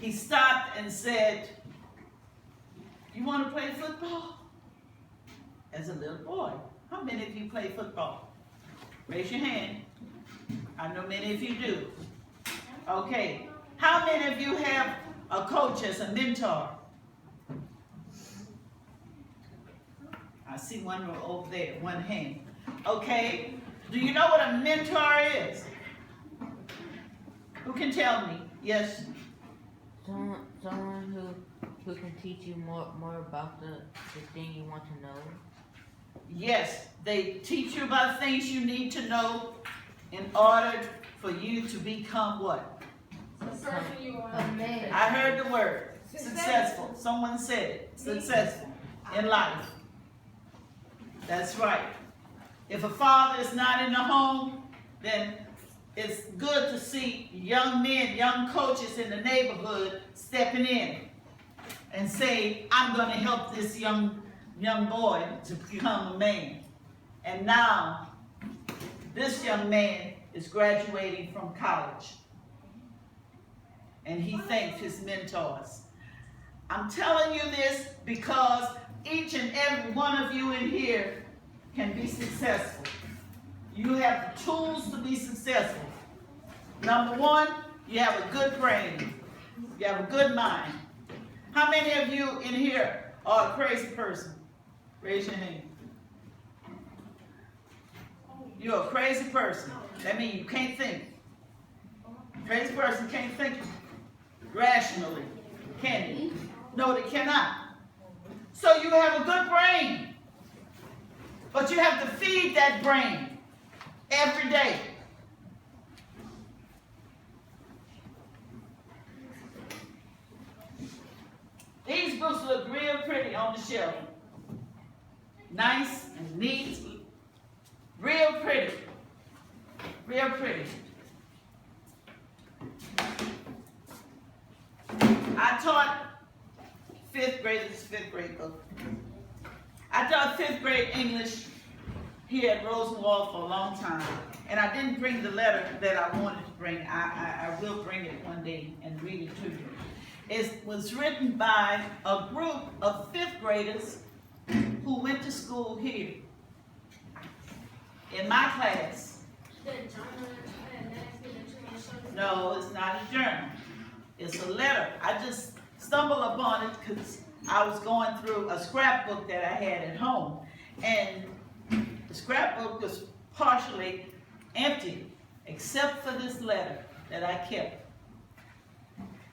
he stopped and said, "You want to play football?" As a little boy. How many of you play football? Raise your hand. I know many of you do. Okay. How many of you have a coach as a mentor? I see one over there, one hand. Okay. Do you know what a mentor is? Who can tell me? Yes. Someone who can teach you more about the thing you want to know. Yes, they teach you about things you need to know in order for you to become what? I heard the word. Successful. Someone said it. Successful in life. That's right. If a father is not in the home, then it's good to see young men, young coaches in the neighborhood stepping in and say, "I'm going to help this young boy to become a man." And now, this young man is graduating from college. And he thanked his mentors. I'm telling you this because each and every one of you in here can be successful. You have the tools to be successful. Number one, you have a good brain. You have a good mind. How many of you in here are a crazy person? Raise your hand. You're a crazy person. That means you can't think. A crazy person can't think rationally, can they? No, they cannot. So you have a good brain. But you have to feed that brain every day. These books look real pretty on the shelf. Nice and neat. Real pretty. Real pretty. I taught fifth grade, this is fifth grade book. I taught fifth grade English here at Rosenwald for a long time. And I didn't bring the letter that I wanted to bring. I will bring it one day and read it to you. It was written by a group of fifth graders who went to school here. In my class. No, it's not a journal. It's a letter. I just stumbled upon it because I was going through a scrapbook that I had at home. And the scrapbook was partially empty, except for this letter that I kept.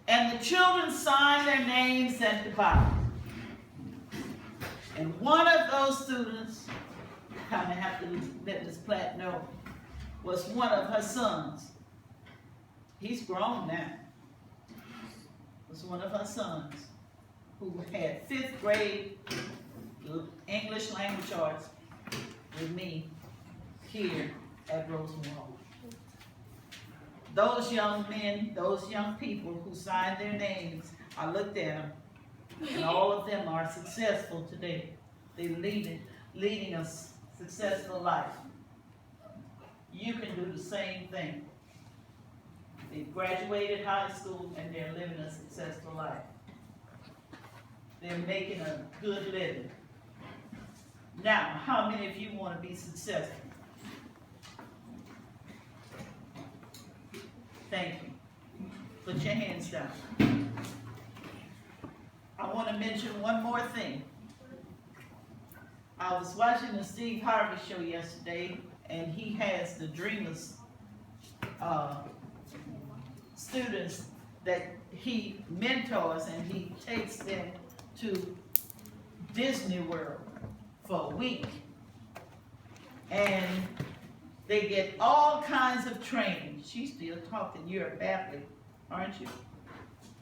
And the children signed their names at the bottom. And one of those students, I kind of have to let Ms. Platt know, was one of her sons. He's grown now. Was one of her sons who had fifth grade English language arts with me here at Rosenwald. Those young men, those young people who signed their names, I looked at them, and all of them are successful today. They're leading a successful life. You can do the same thing. They've graduated high school and they're living a successful life. They're making a good living. Now, how many of you want to be successful? Thank you. Put your hands down. I want to mention one more thing. I was watching the Steve Harvey show yesterday, and he has the Dreamers students that he mentors, and he takes them to Disney World for a week. And they get all kinds of training. She's still talking. You're a Badley, aren't you?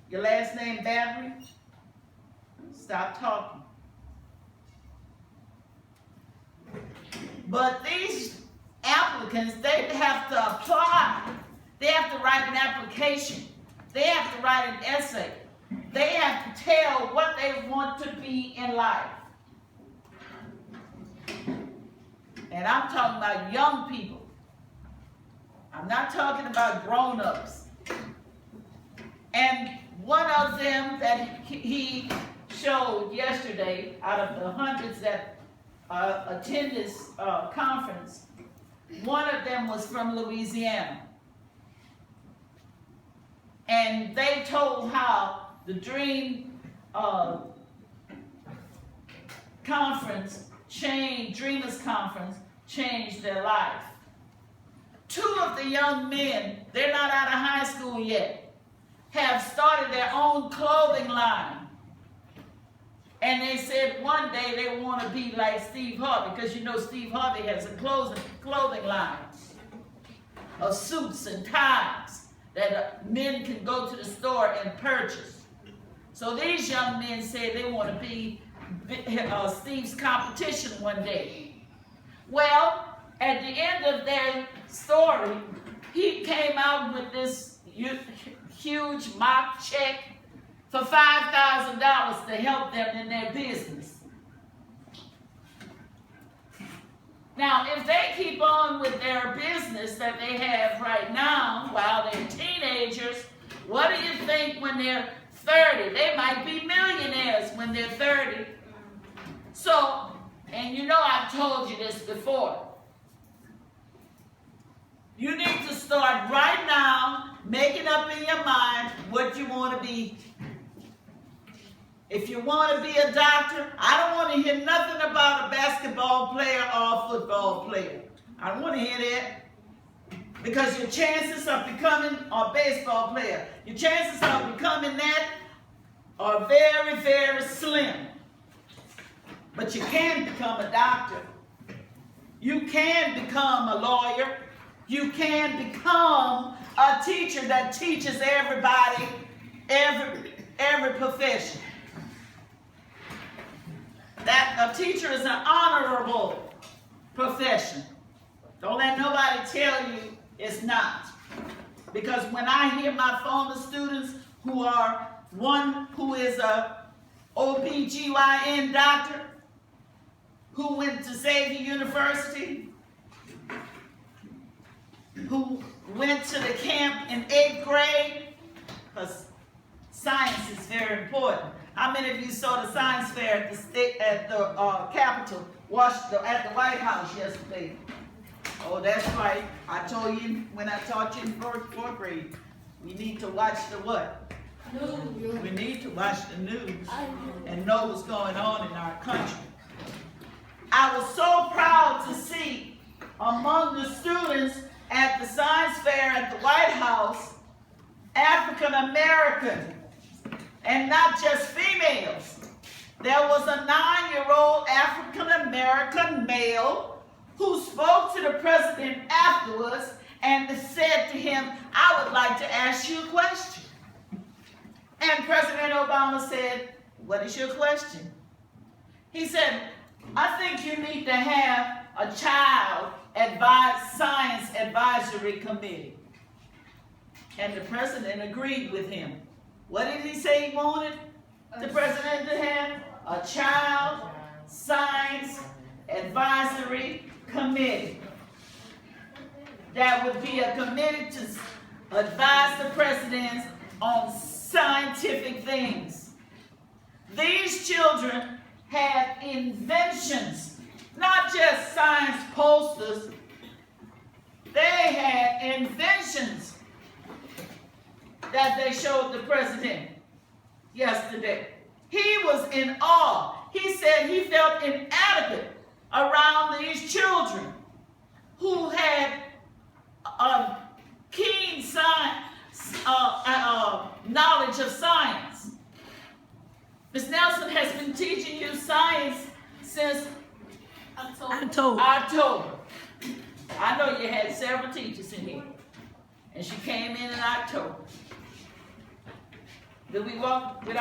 Your last name Badley? Stop talking. But these applicants, they have to apply. They have to write an application. They have to write an essay. They have to tell what they want to be in life. And I'm talking about young people. I'm not talking about grown-ups. And one of of them that he showed yesterday, out of the hundreds that attend this conference, one of them was from Louisiana. And they told how the Dream Conference Dreamers Conference changed their life. Two of the young men, they're not out of high school yet, have started their own clothing line. And they said one day they want to be like Steve Harvey, because you know Steve Harvey has a clothing line of suits and ties that men can go to the store and purchase. So these young men said they want to be Steve's competition one day. Well, at the end of their story, he came out with this huge mock check for $5,000 to help them in their business. Now, if they keep on with their business that they have right now while they're teenagers, what do you think when they're 30? They might be millionaires when they're 30. So, and you know I've told you this before. You need to start right now making up in your mind what you want to be. If you want to be a doctor, I don't want to hear nothing about a basketball player or a football player. I don't want to hear that. Because your chances of becoming a baseball player, your chances of becoming that are very, very slim. But you can become a doctor. You can become a lawyer. You can become a teacher that teaches everybody, every profession. That a teacher is an honorable profession. Don't let nobody tell you it's not. Because when I hear my former students who are one who is a OBGYN doctor, who went to Xavier University, who went to the camp in 8th grade, because science is very important. How many of you saw the science fair at the Capitol, at the White House yesterday? Oh, that's right. I told you when I taught you in fourth grade, we need to watch the what? News. We need to watch the news and know what's going on in our country. I was so proud to see among the students at the science fair at the White House, African American, and not just females. There was a 9-year-old African American male who spoke to the president afterwards and said to him, "I would like to ask you a question." And President Obama said, "What is your question?" He said, "I think you need to have a child science advisory committee." And the president agreed with him. What did he say he wanted the president to have? A child science advisory committee. That would be a committee to advise the president on scientific things. These children had inventions, not just science posters. They had inventions that they showed the president yesterday. He was in awe. He said he felt inadequate around these children who had a keen knowledge of science. Ms. Nelson has been teaching you science since October. I know you had several teachers in here. And she came in October. Did we walk without